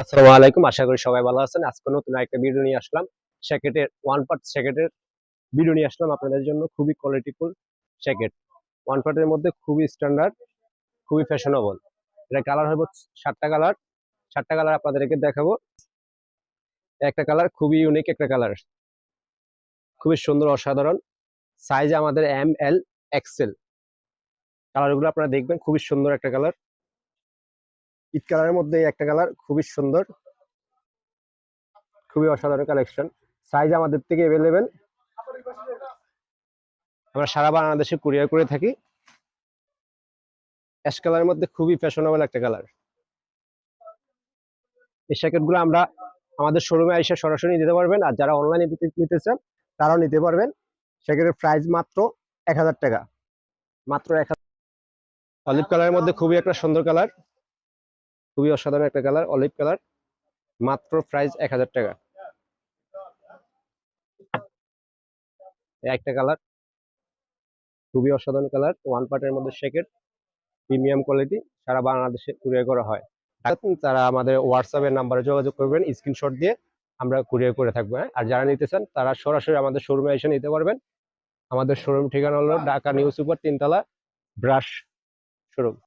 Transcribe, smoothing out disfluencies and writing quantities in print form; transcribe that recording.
আসসালামু আলাইকুম, আশা করি সবাই ভালো আছেন। আজকে নতুন একটা ভিডিও নিয়ে আসলাম। জ্যাকেটের ওয়ান পার্ট জ্যাকেটের ভিডিও নিয়ে আসলাম আপনাদের জন্য। খুবই কোয়ালিটিফুল জ্যাকেট, ওয়ান পার্টের মধ্যে খুবই স্ট্যান্ডার্ড, খুবই ফ্যাশনেবল। এটা কালার হবে 7টা কালার। 7টা কালার আপনাদেরকে দেখাবো। একটা কালার খুবই ইউনিক, একটা কালার খুবই সুন্দর, অসাধারণ। সাইজ আমাদের ML XL। কালারগুলো আপনারা দেখবেন, খুবই সুন্দর একটা কালার। ইট কালারের মধ্যে একটা কালার খুবই সুন্দর, খুবই অসাধারণ কালেকশন। সাইজ আমাদের থেকে অ্যাভেলেবেল, আমরা সারা বাংলাদেশে কুরিয়ার করে থাকি। অ্যাশ কালারের মধ্যে খুবই ফ্যাশনেবল একটা কালার। এই জ্যাকেটগুলো আমরা আমাদের শোরুমে এসে সরাসরি নিতে পারবেন, আর যারা অনলাইনে নিতে চান তারাও নিতে পারবেন। জ্যাকেটের প্রাইস মাত্র 1000 টাকা, মাত্র 1000। অলিভ কালারের মধ্যে খুবই একটা সুন্দর কালার, খুবই অসাধারণ একটা কালার, অলিভ কালার। মাত্র প্রাইস 1000 টাকা। একটা কালার খুবই অসাধারণ কালার, ওয়ান পার্টের মধ্যে জ্যাকেট, প্রিমিয়াম কোয়ালিটি, সারা বাংলাদেশে কুরিয়ার করা হয়। তারা আমাদের হোয়াটসঅ্যাপের নাম্বারে যোগাযোগ করবেন, স্ক্রিনশট দিয়ে আমরা কুরিয়ার করে থাকবো। আর যারা নিতে চান তারা সরাসরি আমাদের শোরুমে এসে নিতে পারবেন। আমাদের শোরুম ঠিকানা হলো ঢাকা নিউ সুপার 3 তলা ব্রাশ শোরুম।